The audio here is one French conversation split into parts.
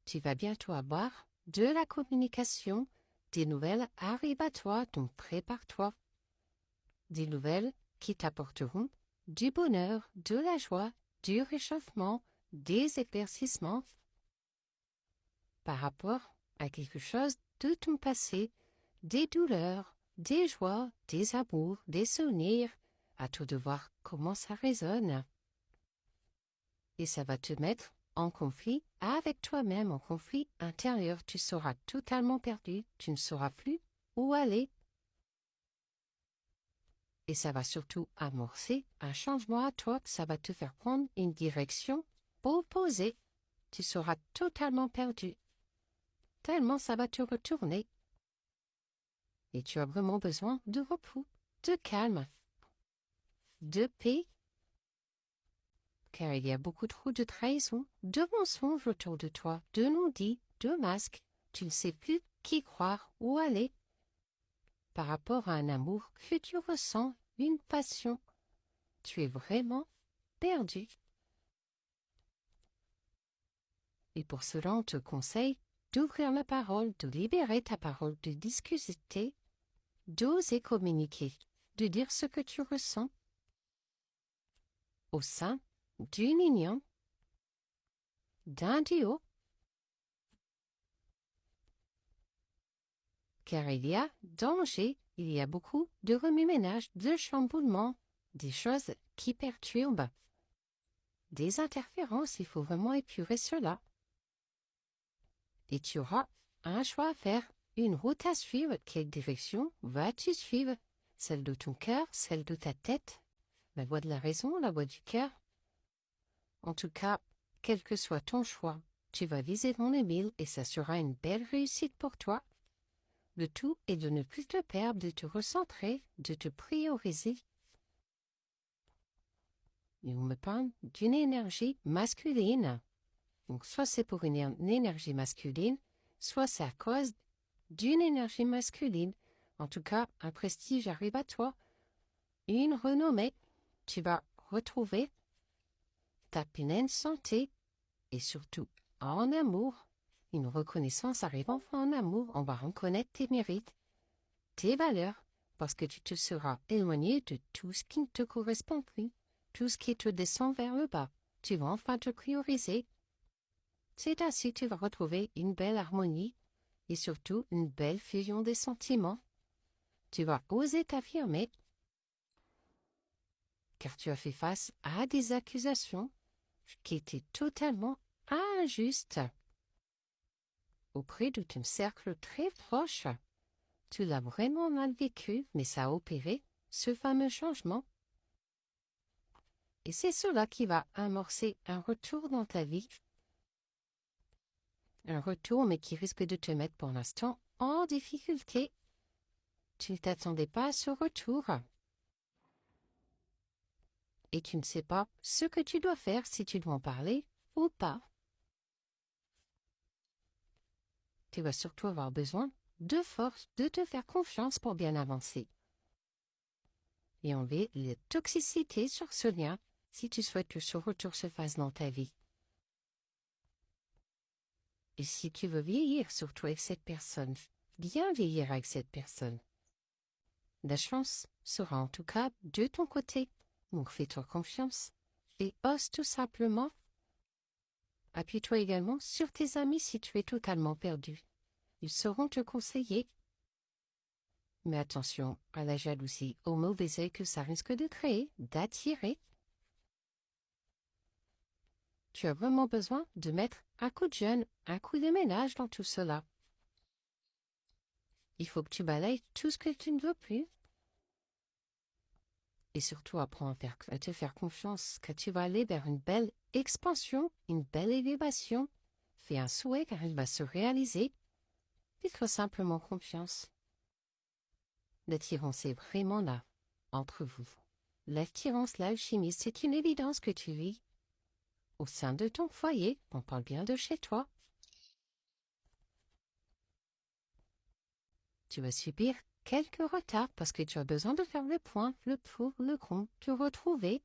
Tu vas bientôt avoir de la communication, des nouvelles arrivent à toi, donc prépare-toi. Des nouvelles qui t'apporteront du bonheur, de la joie, du réchauffement, des éclaircissements par rapport à quelque chose de ton passé, des douleurs, des joies, des amours, des souvenirs, à toi de voir comment ça résonne. Et ça va te mettre en conflit avec toi-même, en conflit intérieur. Tu seras totalement perdu, tu ne sauras plus où aller. Et ça va surtout amorcer un changement à toi, ça va te faire prendre une direction opposée. Tu seras totalement perdu, tellement ça va te retourner. Et tu as vraiment besoin de repos, de calme, de paix, car il y a beaucoup trop de trahison, de mensonges autour de toi, de non-dits, de masques. Tu ne sais plus qui croire, où aller. Par rapport à un amour que tu ressens, une passion, tu es vraiment perdu. Et pour cela, on te conseille d'ouvrir la parole, de libérer ta parole, de discuter, d'oser communiquer, de dire ce que tu ressens au sein d'une union, d'un duo, car il y a danger, il y a beaucoup de remue-ménage, de chamboulements, des choses qui perturbent, des interférences, il faut vraiment épurer cela. Et tu auras un choix à faire, une route à suivre. Quelle direction vas-tu suivre? Celle de ton cœur, celle de ta tête, la voix de la raison, la voix du cœur? En tout cas, quel que soit ton choix, tu vas viser ton mille et ça sera une belle réussite pour toi. Le tout est de ne plus te perdre, de te recentrer, de te prioriser. Et on me parle d'une énergie masculine. Donc, soit c'est pour une énergie masculine, soit c'est à cause d'une énergie masculine. En tout cas, un prestige arrive à toi, une renommée. Tu vas retrouver ta pleine santé et surtout en amour. Une reconnaissance arrive enfin en amour. On va reconnaître tes mérites, tes valeurs, parce que tu te seras éloigné de tout ce qui ne te correspond plus, tout ce qui te descend vers le bas. Tu vas enfin te prioriser. C'est ainsi que tu vas retrouver une belle harmonie et surtout une belle fusion des sentiments. Tu vas oser t'affirmer, car tu as fait face à des accusations qui étaient totalement injustes auprès de ton cercle très proche. Tu l'as vraiment mal vécu, mais ça a opéré ce fameux changement. Et c'est cela qui va amorcer un retour dans ta vie. Un retour, mais qui risque de te mettre pour l'instant en difficulté. Tu ne t'attendais pas à ce retour. Et tu ne sais pas ce que tu dois faire, si tu dois en parler ou pas. Tu vas surtout avoir besoin de force, de te faire confiance pour bien avancer. Et enlever les toxicités sur ce lien si tu souhaites que ce retour se fasse dans ta vie. Et si tu veux vieillir surtout avec cette personne, bien vieillir avec cette personne, la chance sera en tout cas de ton côté. Donc fais-toi confiance et ose tout simplement. Appuie-toi également sur tes amis si tu es totalement perdu. Ils sauront te conseiller. Mais attention à la jalousie, au mauvais œil que ça risque de créer, d'attirer. Tu as vraiment besoin de mettre un coup de jeûne, un coup de ménage dans tout cela. Il faut que tu balayes tout ce que tu ne veux plus. Et surtout, apprends à te faire confiance, que tu vas aller vers une belle expansion, une belle élévation. Fais un souhait car il va se réaliser. Fais-toi simplement confiance. L'attirance est vraiment là, entre vous. L'attirance, l'alchimie, c'est une évidence que tu vis. Au sein de ton foyer, on parle bien de chez toi. Tu vas subir quelques retards parce que tu as besoin de faire le point, le pour, le contre, te retrouver.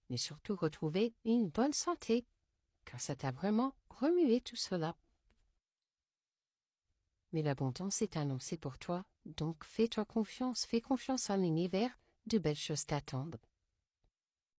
Mais surtout retrouver une bonne santé, car ça t'a vraiment remuer tout cela. Mais l'abondance est annoncée pour toi, donc fais-toi confiance, fais confiance à l'univers, de belles choses t'attendent.